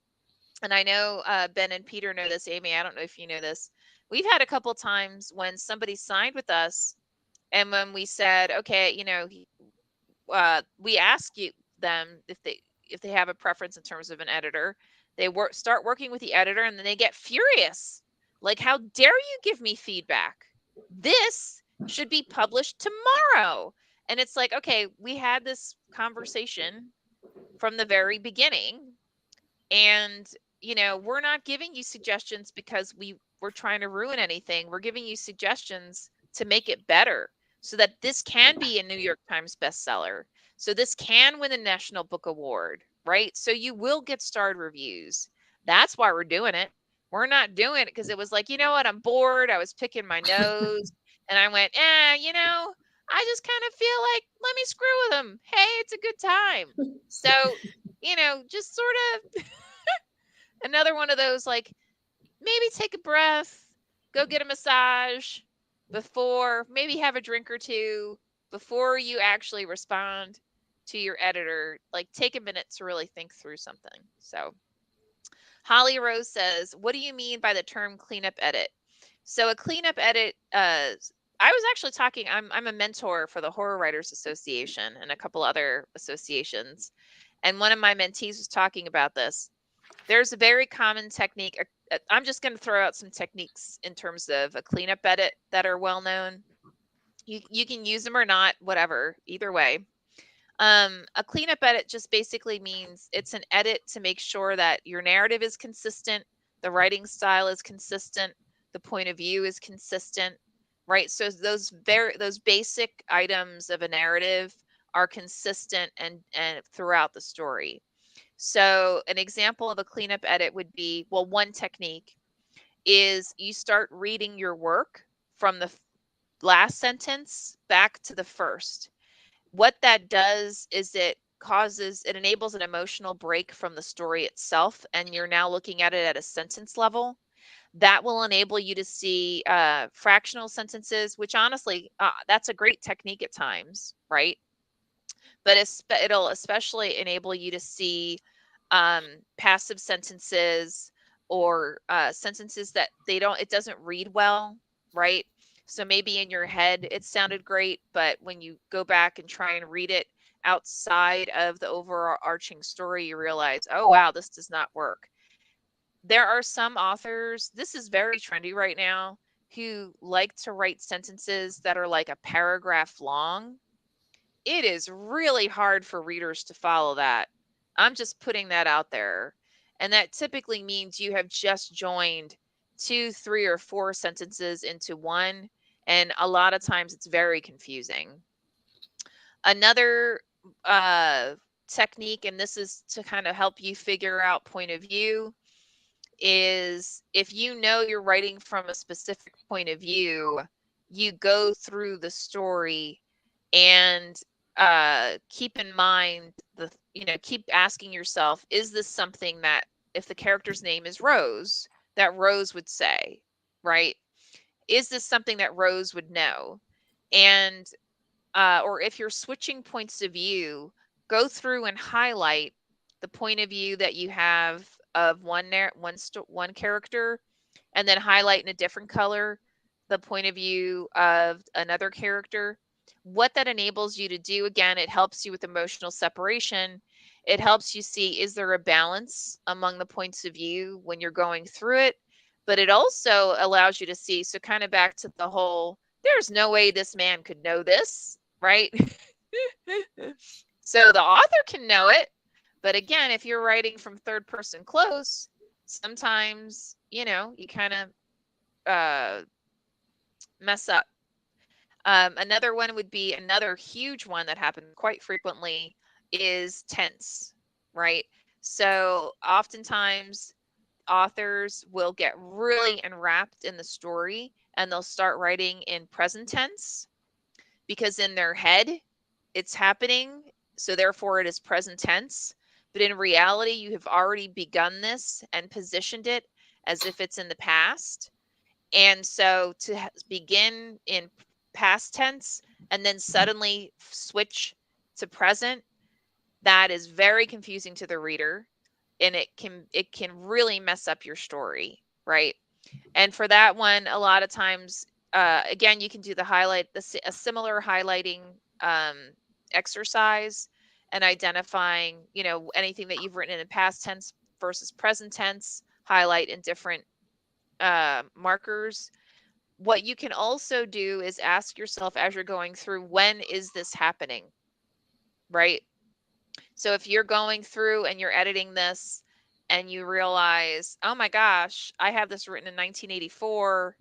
and I know Ben and Peter know this, Amy, I don't know if you know this. We've had a couple times when somebody signed with us, and when we said, okay, we ask them if they have a preference in terms of an editor. They start working with the editor, and then they get furious. Like, how dare you give me feedback? This should be published tomorrow. And it's like, okay, we had this conversation from the very beginning, and we're not giving you suggestions because we're trying to ruin anything. We're giving you suggestions to make it better, so that this can be a New York Times bestseller, so this can win a National Book Award, right? So you will get starred reviews. That's why we're doing it. We're not doing it because it was like, you know what, I'm bored, I was picking my nose, and I went, I just kind of feel like, let me screw with them. Hey, it's a good time. So just sort of another one of those, like, maybe take a breath, go get a massage before, maybe have a drink or two before you actually respond to your editor. Like, take a minute to really think through something. So Holly Rose says, what do you mean by the term cleanup edit? So a cleanup edit, I was actually talking, I'm a mentor for the Horror Writers Association and a couple other associations. And one of my mentees was talking about this. There's a very common technique. I'm just going to throw out some techniques in terms of a cleanup edit that are well known. You can use them or not, whatever, either way. A cleanup edit just basically means it's an edit to make sure that your narrative is consistent, the writing style is consistent, the point of view is consistent, right? So those basic items of a narrative are consistent and throughout the story. So an example of a cleanup edit would be, well, one technique is you start reading your work from the last sentence back to the first. What that does is it enables an emotional break from the story itself, and you're now looking at it at a sentence level. That will enable you to see fractional sentences, which honestly, that's a great technique at times, right? But it'll especially enable you to see passive sentences, or sentences that it doesn't read well, right? So maybe in your head it sounded great, but when you go back and try and read it outside of the overarching story, you realize, oh wow, this does not work. There are some authors, this is very trendy right now, who like to write sentences that are like a paragraph long. It is really hard for readers to follow that. I'm just putting that out there. And that typically means you have just joined 2, 3, or 4 sentences into one. And a lot of times it's very confusing. Another technique, and this is to kind of help you figure out point of view, is if you know you're writing from a specific point of view, you go through the story and keep in mind keep asking yourself, is this something that, if the character's name is Rose, that Rose would say, right? Is this something that Rose would know? And or if you're switching points of view, go through and highlight the point of view that you have of one character, and then highlight in a different color the point of view of another character. What that enables you to do, again, it helps you with emotional separation. It helps you see, is there a balance among the points of view when you're going through it? But it also allows you to see, so kind of back to the whole, there's no way this man could know this, right? So the author can know it. But again, if you're writing from third person close, sometimes, you kind of mess up. Another one would be, another huge one that happens quite frequently is tense, right? So oftentimes authors will get really enwrapped in the story and they'll start writing in present tense because in their head it's happening. So therefore it is present tense. But in reality, you have already begun this and positioned it as if it's in the past. And so to begin in past tense and then suddenly switch to present, that is very confusing to the reader. and it can really mess up your story, right? And for that one, a lot of times, again, you can do a similar highlighting exercise, and identifying, anything that you've written in past tense versus present tense, highlight in different markers. What you can also do is ask yourself as you're going through, when is this happening, right? So if you're going through and you're editing this and you realize, oh my gosh, I have this written in 1984,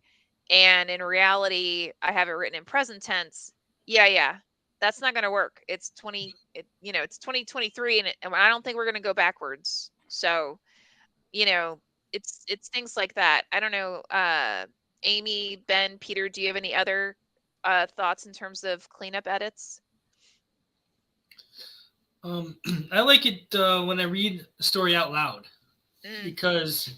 and in reality, I have it written in present tense. Yeah, that's not going to work. It's 2023, and I don't think we're going to go backwards. So, it's things like that. I don't know, Amy, Ben, Peter, do you have any other thoughts in terms of cleanup edits? I like it when I read a story out loud, because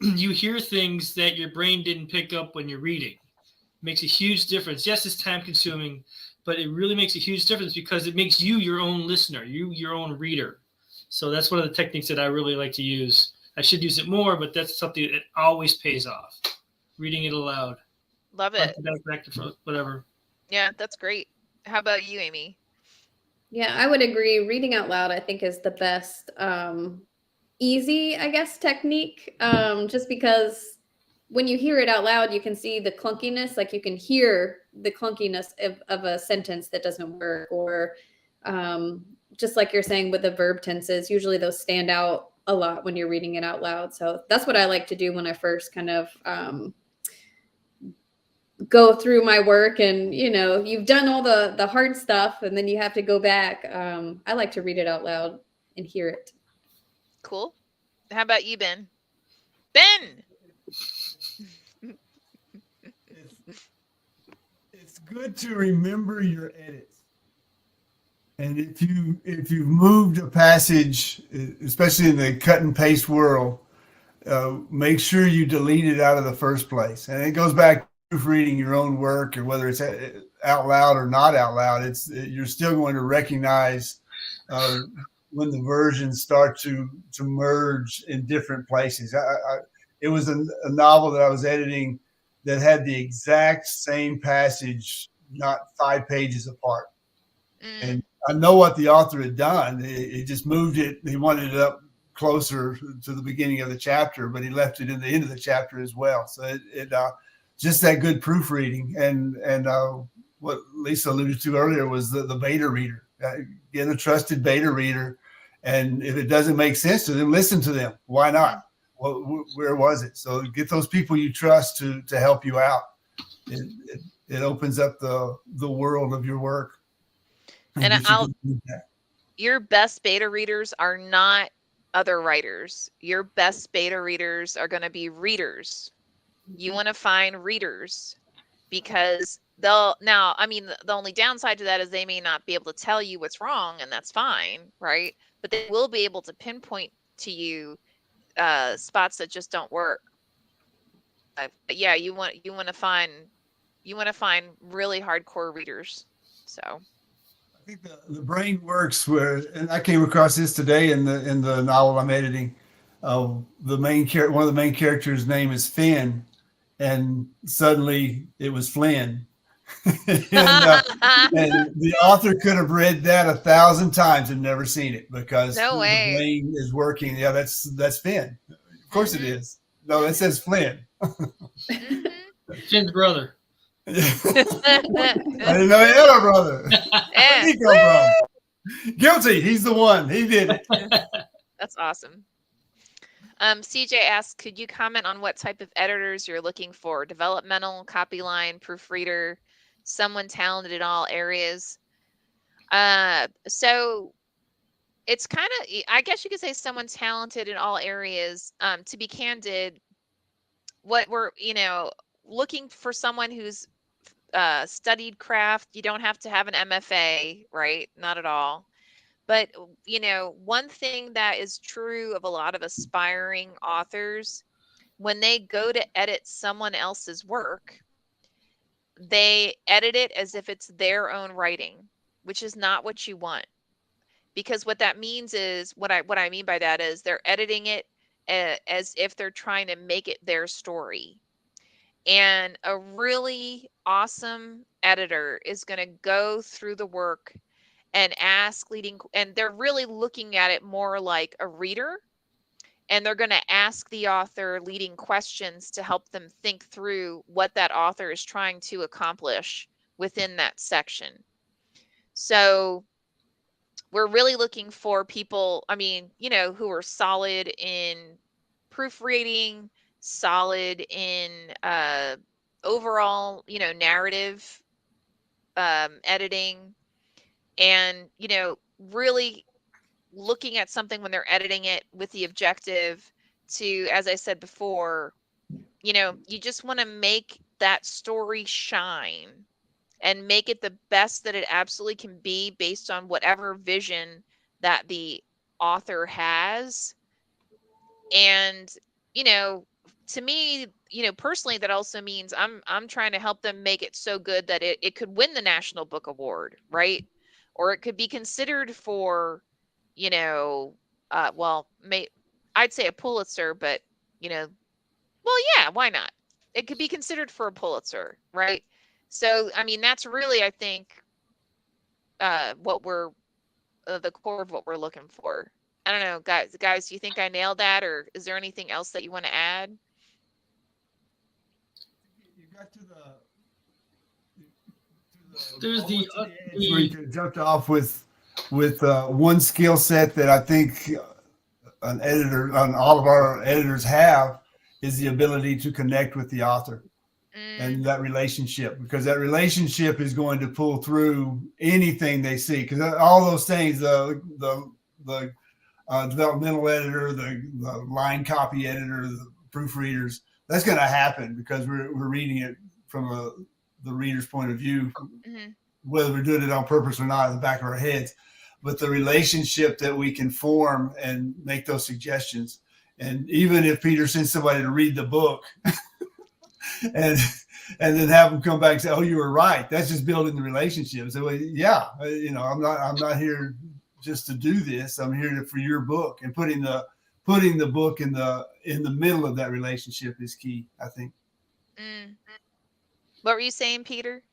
you hear things that your brain didn't pick up when you're reading. It makes a huge difference. Yes, it's time consuming, but it really makes a huge difference because it makes you your own listener, you your own reader. So that's one of the techniques that I really like to use. I should use it more, but that's something that always pays off. Reading it aloud. Love it. Back to whatever. Yeah, that's great. How about you, Amy? Yeah, I would agree. Reading out loud, I think, is the best easy, I guess, technique. Just because when you hear it out loud, you can see the clunkiness. Like you can hear the clunkiness of a sentence that doesn't work, or just like you're saying with the verb tenses, usually those stand out a lot when you're reading it out loud. So that's what I like to do when I first kind of go through my work, and you've done all the hard stuff, and then you have to go back. I like to read it out loud and hear it. Cool. How about you, Ben? Ben! It's good to remember your edits. And if you've moved a passage, especially in the cut and paste world, make sure you delete it out of the first place. And it goes back to proofreading your own work, or whether it's out loud or not out loud. You're still going to recognize when the versions start to merge in different places. It was a novel that I was editing that had the exact same passage, not 5 pages apart. And I know what the author had done. He just moved it. He wanted it up closer to the beginning of the chapter, but he left it in the end of the chapter as well. So it just that good proofreading. And what Lisa alluded to earlier was the beta reader. Get a trusted beta reader. And if it doesn't make sense to them, listen to them. Why not? Well, where was it? So get those people you trust to help you out. It opens up the world of your work. And your best beta readers are not other writers. Your best beta readers are going to be readers. You want to find readers, because the only downside to that is they may not be able to tell you what's wrong, and that's fine, right? But they will be able to pinpoint to you spots that just don't work. But yeah, you want to find really hardcore readers. So I think the brain works where, and I came across this today in the novel I'm editing. One of the main characters' name is Finn, and suddenly it was Flynn. and the author could have read that 1,000 times and never seen it, because the brain is working. Yeah, that's Finn. Of course it is. No, it says Flynn. Finn's brother. I didn't know he had a brother. Where'd he come from? Guilty. He's the one. He did it. That's awesome. CJ asks, could you comment on what type of editors you're looking for? Developmental, copy line, proofreader, someone talented in all areas? So it's kind of, I guess you could say someone talented in all areas. To be candid, what we're, looking for someone who's studied craft. You don't have to have an MFA, right? Not at all. But, one thing that is true of a lot of aspiring authors, when they go to edit someone else's work, they edit it as if it's their own writing, which is not what you want. because what that means is what I mean by that is they're editing it as if they're trying to make it their story. And a really awesome editor is going to go through the work and ask and they're really looking at it more like a reader, and they're going to ask the author leading questions to help them think through what that author is trying to accomplish within that section. So we're really looking for people, I mean, who are solid in proofreading, solid in overall, narrative editing, and, really looking at something when they're editing it with the objective to, as I said before, you just want to make that story shine and make it the best that it absolutely can be based on whatever vision that the author has. And, to me, personally, that also means I'm trying to help them make it so good that it could win the National Book Award, right? Or it could be considered for, I'd say a Pulitzer, but, well, yeah, why not? It could be considered for a Pulitzer, right? So, I mean, that's really, I think, what we're the core of what we're looking for. I don't know, guys, do you think I nailed that, or is there anything else that you want to add? You got to There's the where you jumped off with one skill set that I think all of our editors have is the ability to connect with the author and that relationship, because that relationship is going to pull through anything they see. Because all those things, the developmental editor, the line copy editor, the proofreaders, that's going to happen because we're reading it from the reader's point of view, whether we're doing it on purpose or not in the back of our heads. But the relationship that we can form and make those suggestions. And even if Peter sends somebody to read the book and then have them come back and say, "Oh, you were right," that's just building the relationship. So yeah, I'm not here just to do this. I'm here for your book, and putting the book in the middle of that relationship is key, I think. What were you saying, Peter?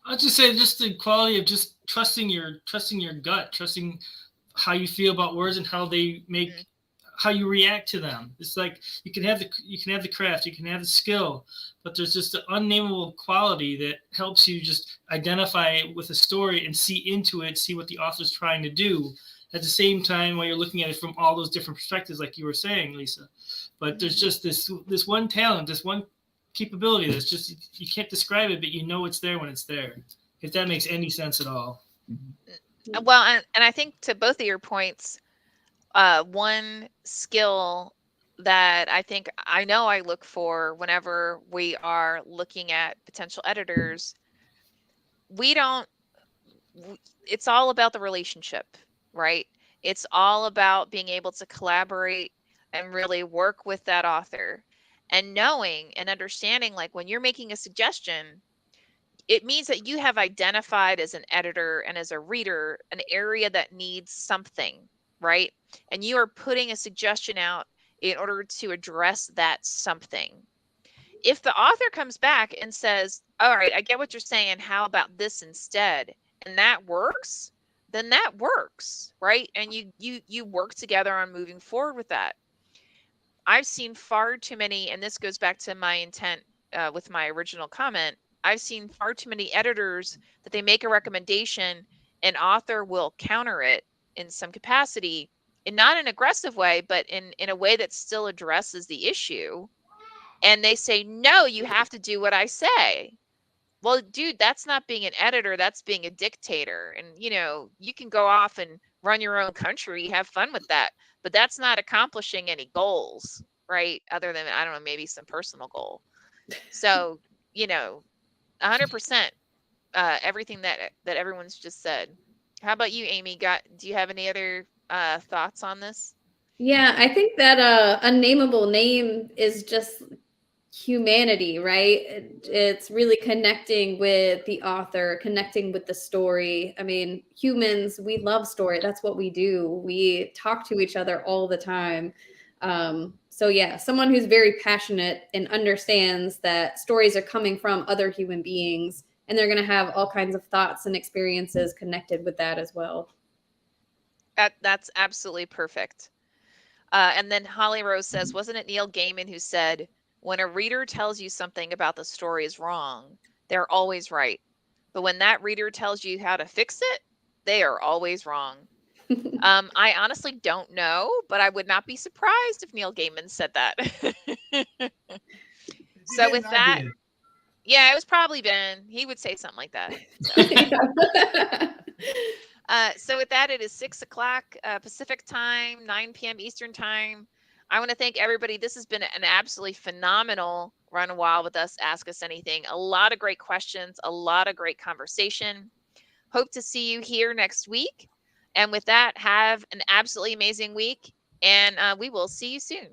I'll just say just the quality of just trusting your gut, trusting how you feel about words and how they make how you react to them. It's like you can have the craft, you can have the skill, but there's just an unnameable quality that helps you just identify it with a story and see into it, see what the author's trying to do at the same time while you're looking at it from all those different perspectives, like you were saying, Lisa. But there's just this one talent, this one capability that's just, you can't describe it, but you know it's there when it's there, if that makes any sense at all. Well, and I think to both of your points, one skill that I know I look for whenever we are looking at potential editors, it's all about the relationship, right? It's all about being able to collaborate and really work with that author, and knowing and understanding, like when you're making a suggestion, it means that you have identified as an editor and as a reader an area that needs something, right? And you are putting a suggestion out in order to address that something. If the author comes back and says, "All right, I get what you're saying, how about this instead?" and that works, then that works, right? And you work together on moving forward with that. I've seen far too many, and this goes back to my intent with my original comment. I've seen far too many editors that they make a recommendation, an author will counter it in some capacity, and not in an aggressive way, but in a way that still addresses the issue. And they say, "No, you have to do what I say." Well, dude, that's not being an editor, that's being a dictator. And you can go off and run your own country, have fun with that, but that's not accomplishing any goals, right? Other than, I don't know, maybe some personal goal. So 100% everything that everyone's just said. How about you, Amy? Do you have any other thoughts on this? Yeah, I think that unnameable name is just humanity, right? It's really connecting with the author, connecting with the story. I mean, humans, we love story. That's what we do. We talk to each other all the time. So yeah, someone who's very passionate and understands that stories are coming from other human beings, and they're going to have all kinds of thoughts and experiences connected with that as well. That's absolutely perfect. And then Holly Rose says, wasn't it Neil Gaiman who said, when a reader tells you something about the story is wrong, they're always right. But when that reader tells you how to fix it, they are always wrong. I honestly don't know, but I would not be surprised if Neil Gaiman said that. So with that, yeah, it was probably Ben. He would say something like that. So with that, it is 6 o'clock Pacific time, 9 p.m. Eastern time. I want to thank everybody. This has been an absolutely phenomenal Run Wild with Us, Ask Us Anything. A lot of great questions, a lot of great conversation. Hope to see you here next week. And with that, have an absolutely amazing week, and we will see you soon.